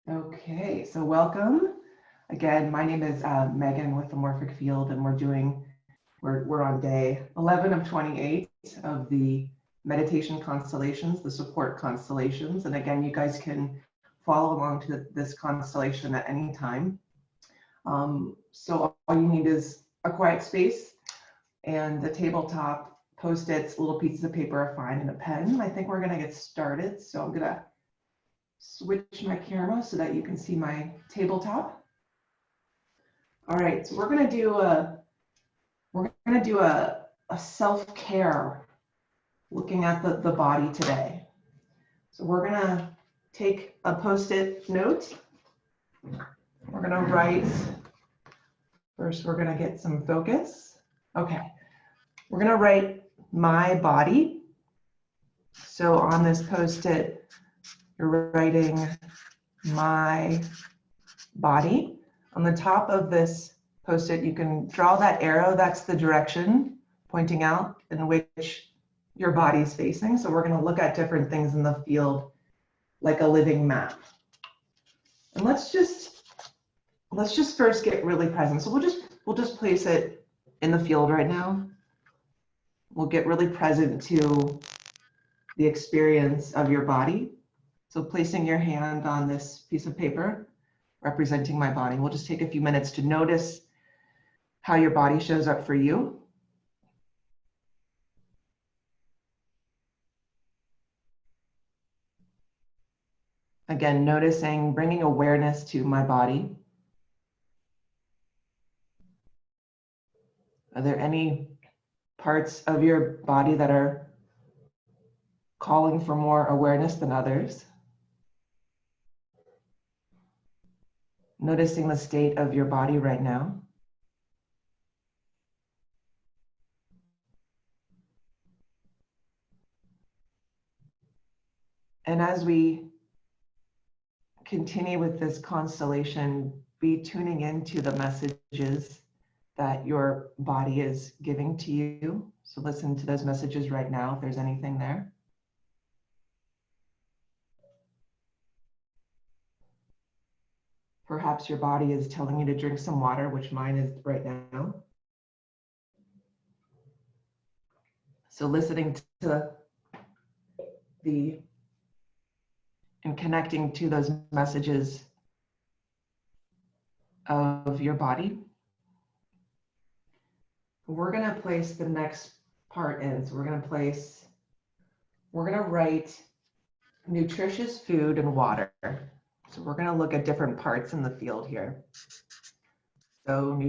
Okay, so welcome. Again, my name is Megan with the Morphic Field, and we're on day 11 of 28 of the meditation constellations, the support constellations. And again, you guys can follow along to this constellation at any time. So all you need is a quiet space and the tabletop, Post-its, little pieces of paper are fine, and a pen. I think we're gonna get started. So I'm gonna switch my camera so that you can see my tabletop. All right, so we're gonna do a self-care, looking at the body today. So we're gonna take a Post-it note. We're gonna write, first we're gonna get some focus. Okay, we're gonna write my body. So on this Post-it, you're writing my body. On the top of this Post-it, you can draw that arrow. That's the direction pointing out in which your body is facing. So we're going to look at different things in the field like a living map. And let's just first get really present. So we'll just place it in the field right now. We'll get really present to the experience of your body. So placing your hand on this piece of paper, representing my body. We'll just take a few minutes to notice how your body shows up for you. Again, noticing, bringing awareness to my body. Are there any parts of your body that are calling for more awareness than others? Noticing the state of your body right now. And as we continue with this constellation, be tuning into the messages that your body is giving to you. So listen to those messages right now if there's anything there. Perhaps your body is telling you to drink some water, which mine is right now. So listening to and connecting to those messages of your body. We're going to place the next part in. So we're going to write nutritious food and water. So we're going to look at different parts in the field here. So I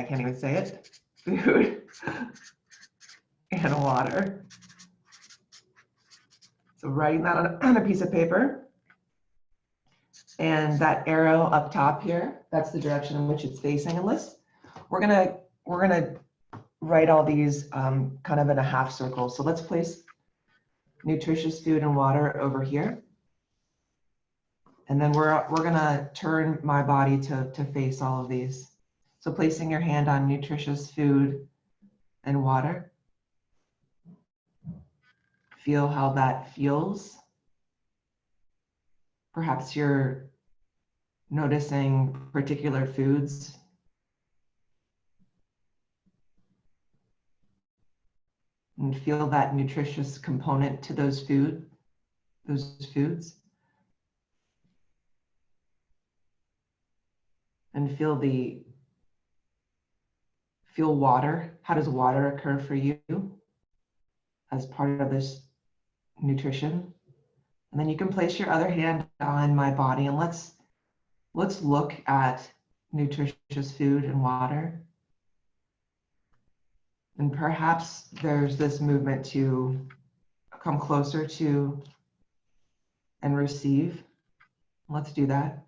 can't even say it, food and water. So writing that on a piece of paper. And that arrow up top here, that's the direction in which it's facing. And we're gonna write all these kind of in a half circle. So let's place nutritious food and water over here. And then we're gonna turn my body to face all of these. So placing your hand on nutritious food and water. Feel how that feels. Perhaps you're noticing particular foods. And feel that nutritious component to those foods. And feel water. How does water occur for you as part of this nutrition? And then you can place your other hand on my body, and let's look at nutritious food and water. And perhaps there's this movement to come closer to and receive. Let's do that.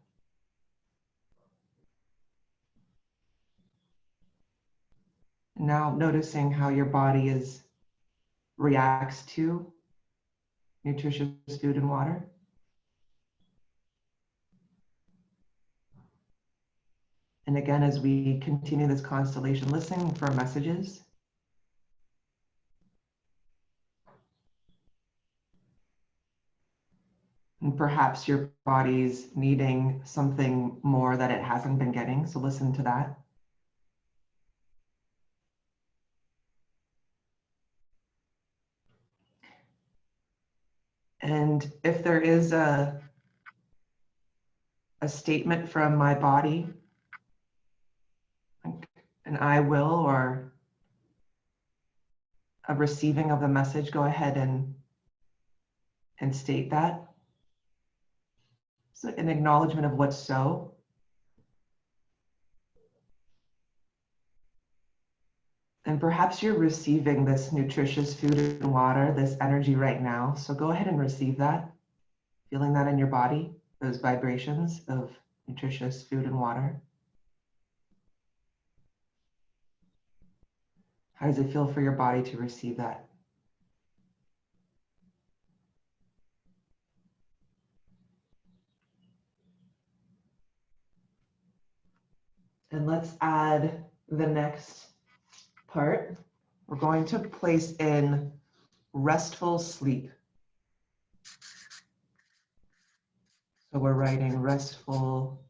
Now noticing how your body reacts to nutritious food and water. And again, as we continue this constellation, listening for messages. And And perhaps your body's needing something more that it hasn't been getting. So listen to that. And if there is a statement from my body, like an I will or a receiving of the message, go ahead and state that. So an acknowledgement of what's so. And perhaps you're receiving this nutritious food and water, this energy right now. So go ahead and receive that, feeling that in your body, those vibrations of nutritious food and water. How does it feel for your body to receive that? And let's add the next part. We're going to place in restful sleep. So we're writing restful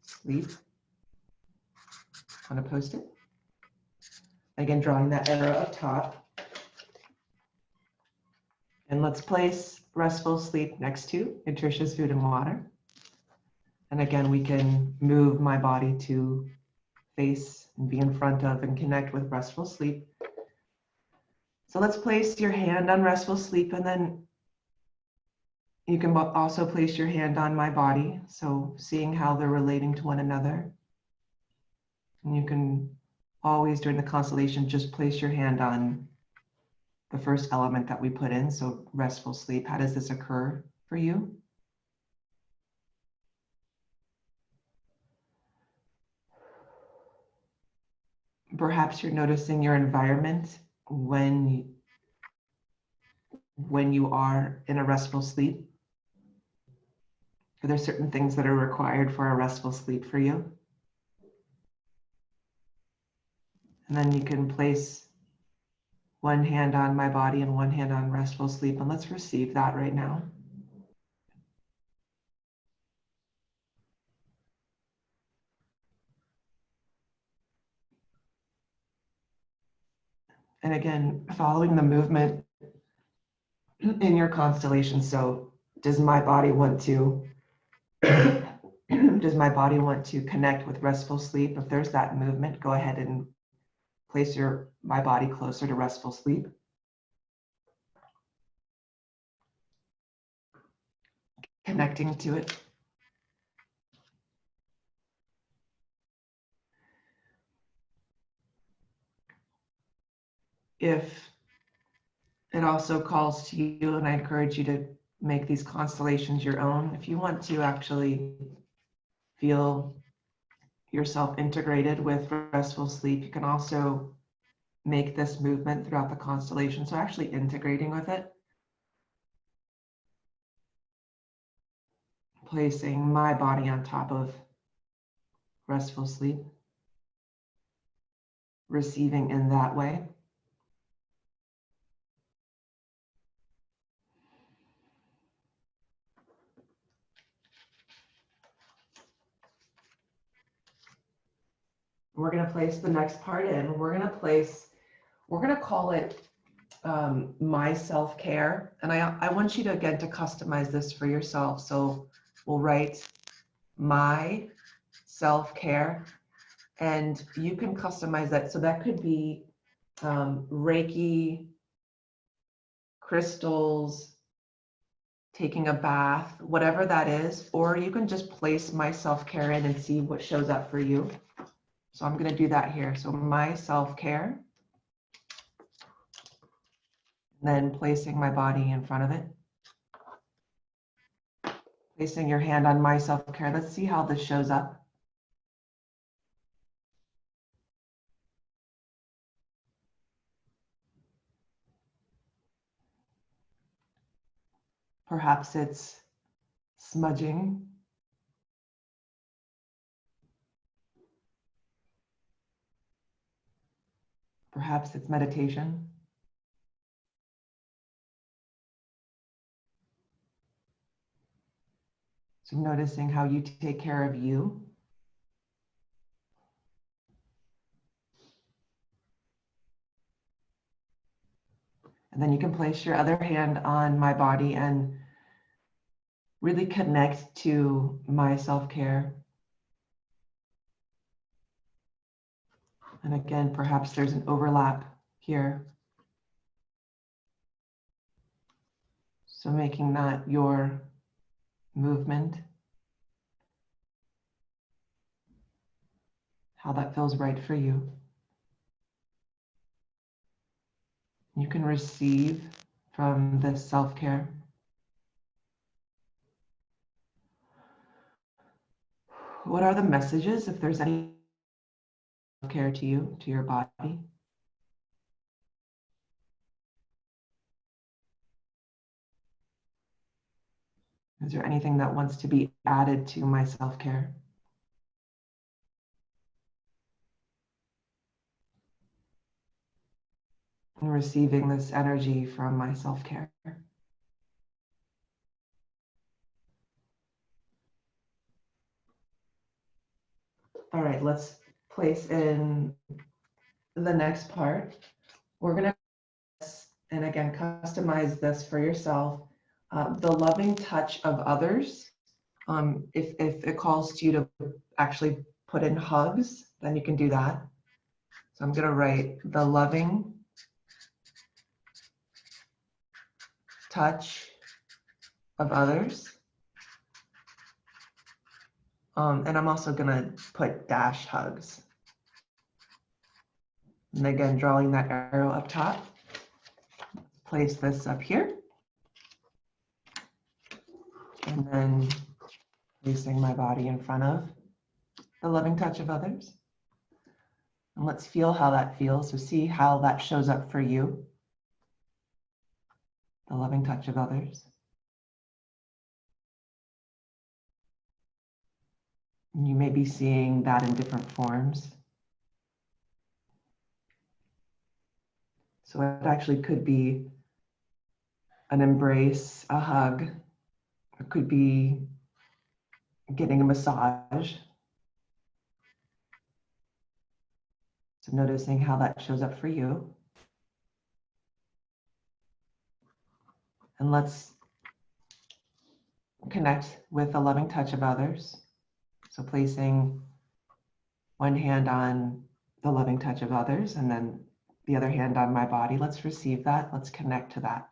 sleep on a Post-it. Again, drawing that arrow up top. And let's place restful sleep next to nutritious food and water. And again, we can move my body to face and be in front of and connect with restful sleep. So let's place your hand on restful sleep, and then you can also place your hand on my body. So seeing how they're relating to one another. And you can always, during the constellation, just place your hand on the first element that we put in. So restful sleep, how does this occur for you? Perhaps you're noticing your environment when you are in a restful sleep. Are there certain things that are required for a restful sleep for you? And then you can place one hand on my body and one hand on restful sleep. And let's receive that right now. And again, following the movement in your constellation. So does my body want to connect with restful sleep? If there's that movement, go ahead and place my body closer to restful sleep. Connecting to it. If it also calls to you, and I encourage you to make these constellations your own, if you want to actually feel yourself integrated with restful sleep, you can also make this movement throughout the constellation. So actually integrating with it. Placing my body on top of restful sleep. Receiving in that way. We're going to place the next part in. We're going to call it my self-care. And I want you to, again, to customize this for yourself. So we'll write my self-care, and you can customize that. So that could be Reiki, crystals, taking a bath, whatever that is, or you can just place my self-care in and see what shows up for you. So I'm going to do that here. So my self-care, then placing my body in front of it. Placing your hand on my self-care. Let's see how this shows up. Perhaps it's smudging. Perhaps it's meditation. So noticing how you take care of you. And then you can place your other hand on my body and really connect to my self-care. And again, perhaps there's an overlap here. So making that your movement, how that feels right for you. You can receive from this self-care. What are the messages, if there's any care to you, to your body? Is there anything that wants to be added to my self-care? And receiving this energy from my self-care. All right, let's place in the next part. We're going to, and again, customize this for yourself. The loving touch of others. If it calls to you to actually put in hugs, then you can do that. So I'm going to write the loving touch of others. And I'm also going to put dash hugs. And again, drawing that arrow up top. Place this up here. And then placing my body in front of the loving touch of others. And let's feel how that feels. So see how that shows up for you. The loving touch of others. You may be seeing that in different forms. So it actually could be an embrace, a hug. It could be getting a massage. So noticing how that shows up for you. And let's connect with the loving touch of others. So placing one hand on the loving touch of others and then the other hand on my body. Let's receive that. Let's connect to that.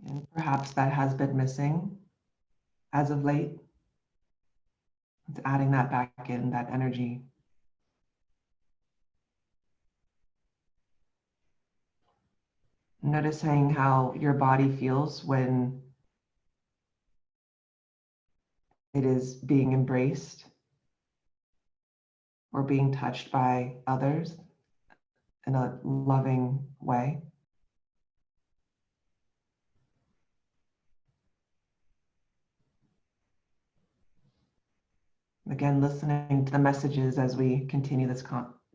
And perhaps that has been missing as of late. It's adding that back in, that energy. Noticing how your body feels when it is being embraced or being touched by others in a loving way. Again, listening to the messages as we continue this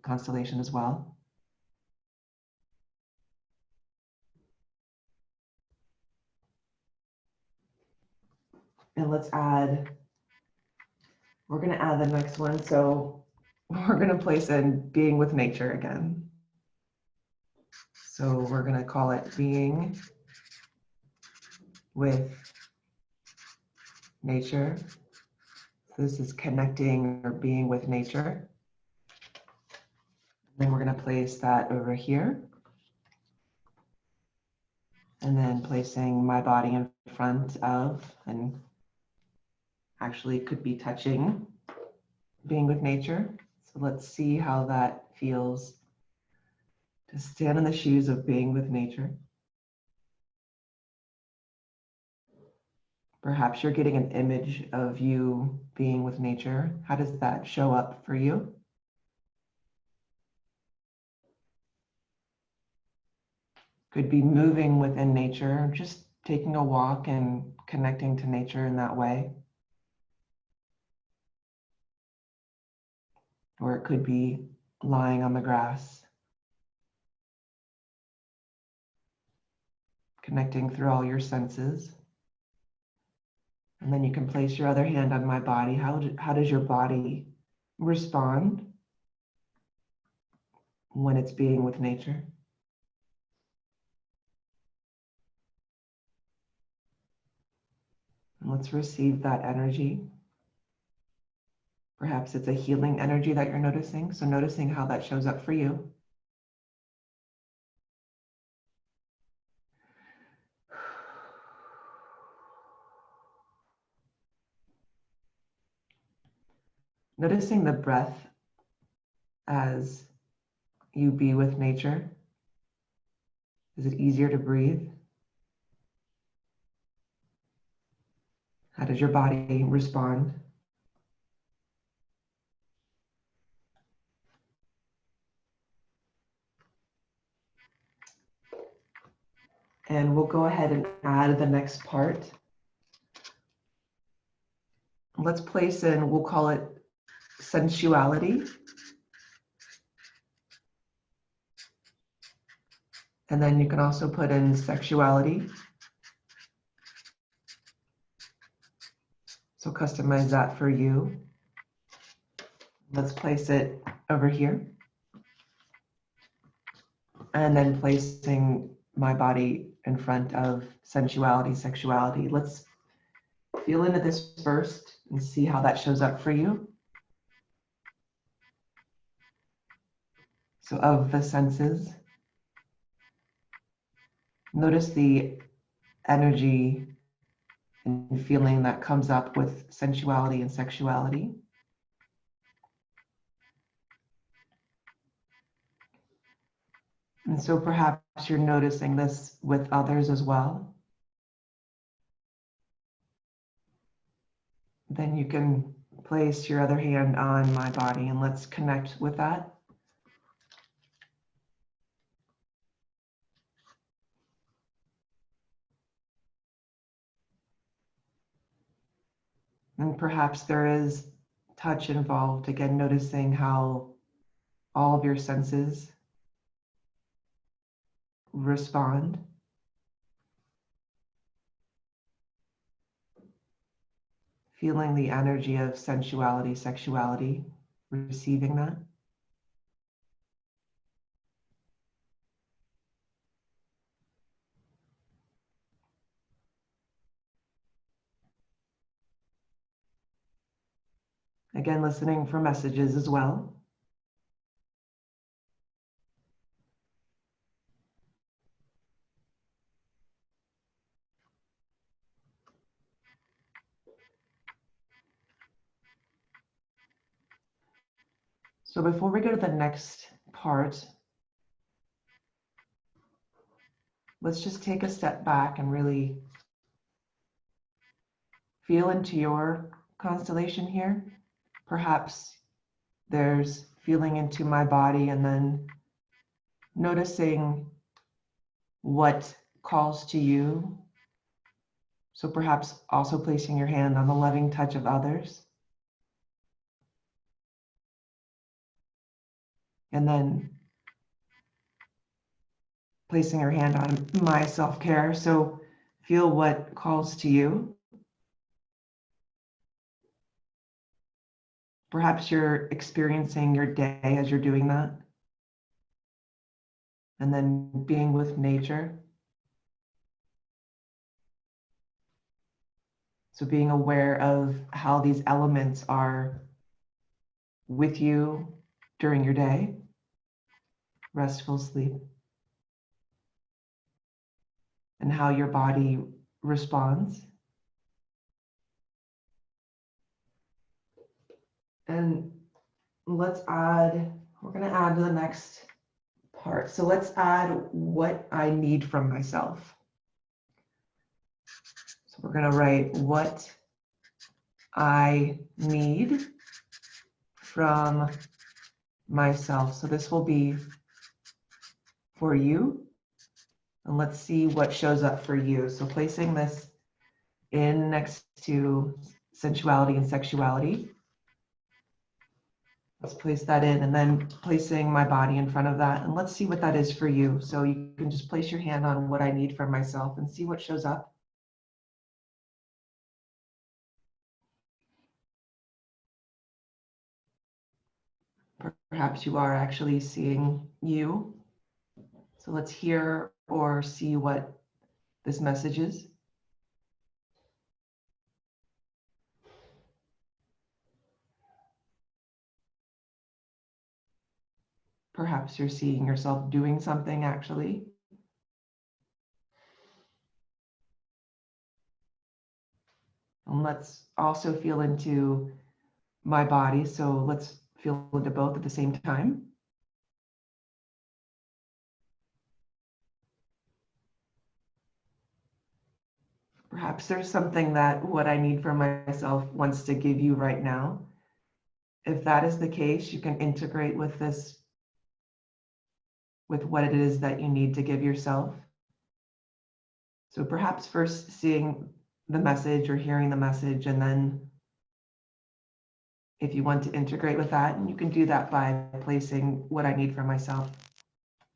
constellation as well. And let's add, we're going to add the next one. So we're going to place in being with nature again. So we're going to call it being with nature. This is connecting or being with nature. Then we're going to place that over here. And then placing my body in front of, and actually could be touching, being with nature. So let's see how that feels to stand in the shoes of being with nature. Perhaps you're getting an image of you being with nature. How does that show up for you? Could be moving within nature, just taking a walk and connecting to nature in that way. Or it could be lying on the grass, connecting through all your senses. And then you can place your other hand on my body. How does your body respond when it's being with nature? And let's receive that energy. Perhaps it's a healing energy that you're noticing. So noticing how that shows up for you. Noticing the breath as you be with nature. Is it easier to breathe? How does your body respond? And we'll go ahead and add the next part. Let's place in, we'll call it sensuality. And then you can also put in sexuality. So customize that for you. Let's place it over here. And then placing my body in front of sensuality, sexuality. Let's feel into this first and see how that shows up for you. So of the senses, notice the energy and feeling that comes up with sensuality and sexuality. And so perhaps you're noticing this with others as well. Then you can place your other hand on my body and let's connect with that. And perhaps there is touch involved, again, noticing how all of your senses respond. Feeling the energy of sensuality, sexuality, receiving that. Again, listening for messages as well. So before we go to the next part, let's just take a step back and really feel into your constellation here. Perhaps there's feeling into my body and then noticing what calls to you. So perhaps also placing your hand on the loving touch of others. And then placing your hand on my self-care. So feel what calls to you. Perhaps you're experiencing your day as you're doing that. And then being with nature. So being aware of how these elements are with you during your day. Restful sleep. And how your body responds. And let's add, we're going to add to the next part. So let's add what I need from myself. So we're going to write what I need from myself. So this will be for you. And let's see what shows up for you. So placing this in next to sensuality and sexuality. let's place that in, and then placing my body in front of that. And let's see what that is for you. So you can just place your hand on what I need for myself and see what shows up. Perhaps you are actually seeing you. So let's hear or see what this message is. Perhaps you're seeing yourself doing something actually. And let's also feel into my body. So let's feel into both at the same time. Perhaps there's something that what I need for myself wants to give you right now. If that is the case, you can integrate with this, with what it is that you need to give yourself. So perhaps first seeing the message or hearing the message, and then if you want to integrate with that, and you can do that by placing what I need for myself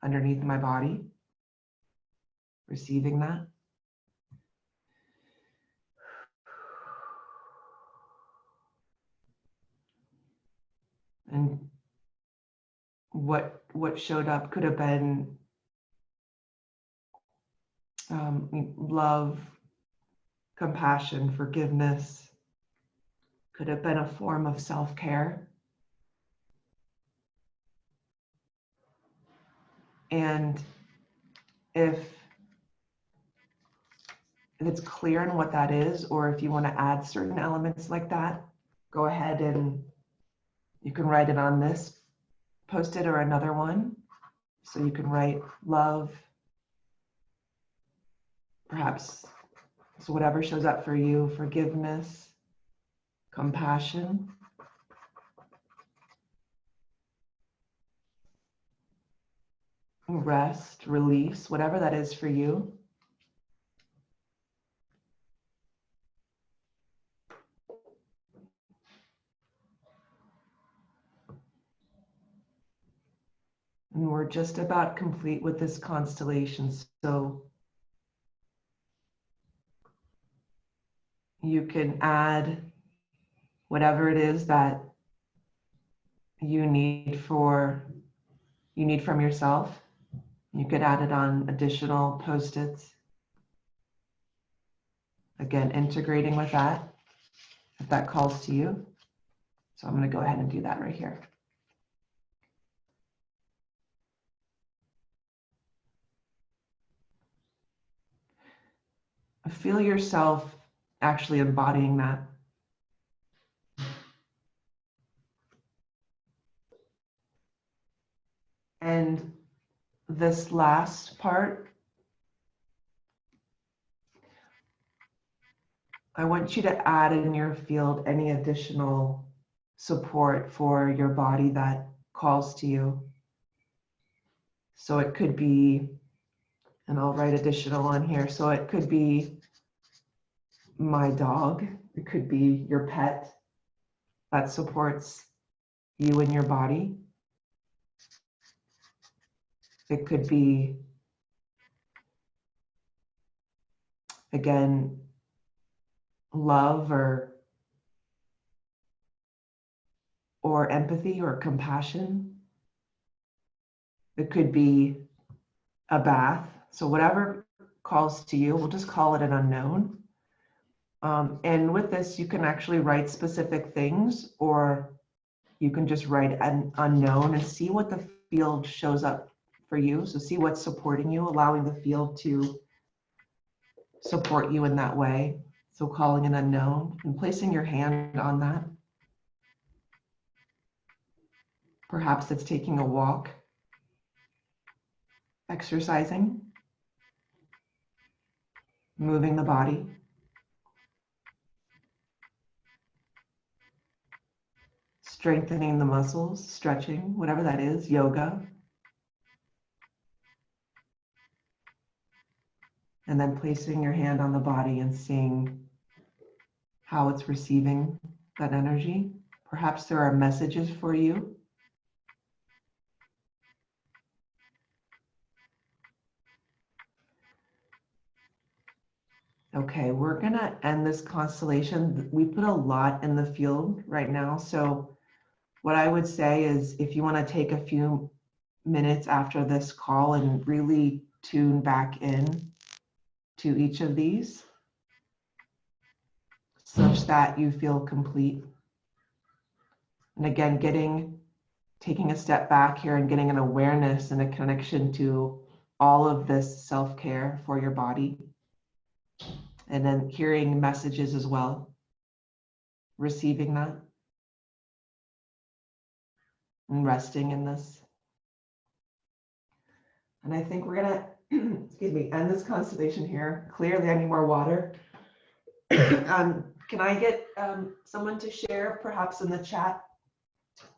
underneath my body, receiving that. And what showed up could have been love, compassion, forgiveness. Could have been a form of self-care. And if it's clear in what that is, or if you want to add certain elements like that, go ahead and you can write it on this Post-it or another one. So you can write love, perhaps, so whatever shows up for you, forgiveness, compassion, rest, release, whatever that is for you. And we're just about complete with this constellation. So you can add whatever it is that you need from yourself. You could add it on additional Post-its. Again, integrating with that, if that calls to you. So I'm going to go ahead and do that right here. Feel yourself actually embodying that. And this last part, I want you to add in your field any additional support for your body that calls to you. So it could be, and I'll write additional on here, so it could be my dog, it could be your pet that supports you and your body. It could be, again, love or empathy or compassion. It could be a bath. So whatever calls to you, we'll just call it an unknown. And with this, you can actually write specific things, or you can just write an unknown and see what the field shows up for you. So see what's supporting you, allowing the field to support you in that way. So calling an unknown and placing your hand on that. Perhaps it's taking a walk, exercising, moving the body. Strengthening the muscles, stretching, whatever that is, yoga. And then placing your hand on the body and seeing how it's receiving that energy. Perhaps there are messages for you Okay, we're gonna end this constellation. We put a lot in the field right now. So what I would say is if you want to take a few minutes after this call and really tune back in to each of these such that you feel complete. And again, taking a step back here and getting an awareness and a connection to all of this self-care for your body. And then hearing messages as well, receiving that and resting in this. And I think we're gonna, excuse me, end this constellation here. Clearly I need more water. Can I get someone to share perhaps in the chat,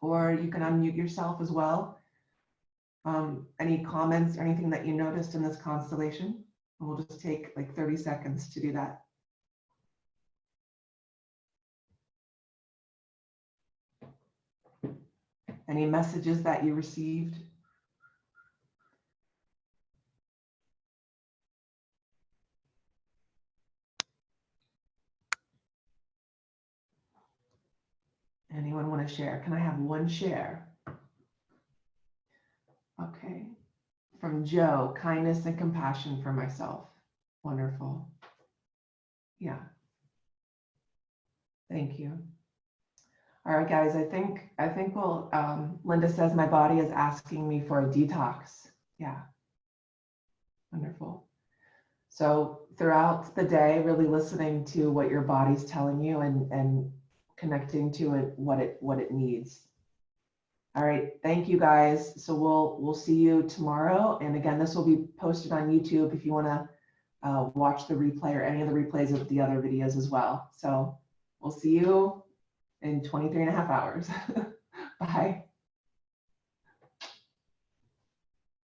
or you can unmute yourself as well? Any comments or anything that you noticed in this constellation? And we'll just take like 30 seconds to do that. Any messages that you received? Anyone want to share? Can I have one share? Okay. From Joe, kindness and compassion for myself. Wonderful. Yeah. Thank you. All right, guys, I think we'll, Linda says my body is asking me for a detox. Yeah. Wonderful. So throughout the day, really listening to what your body's telling you and connecting to it, what it needs. All right, thank you guys. So we'll see you tomorrow. And again, this will be posted on YouTube if you want to watch the replay or any of the replays of the other videos as well. So we'll see you in 23 and a half hours. Bye.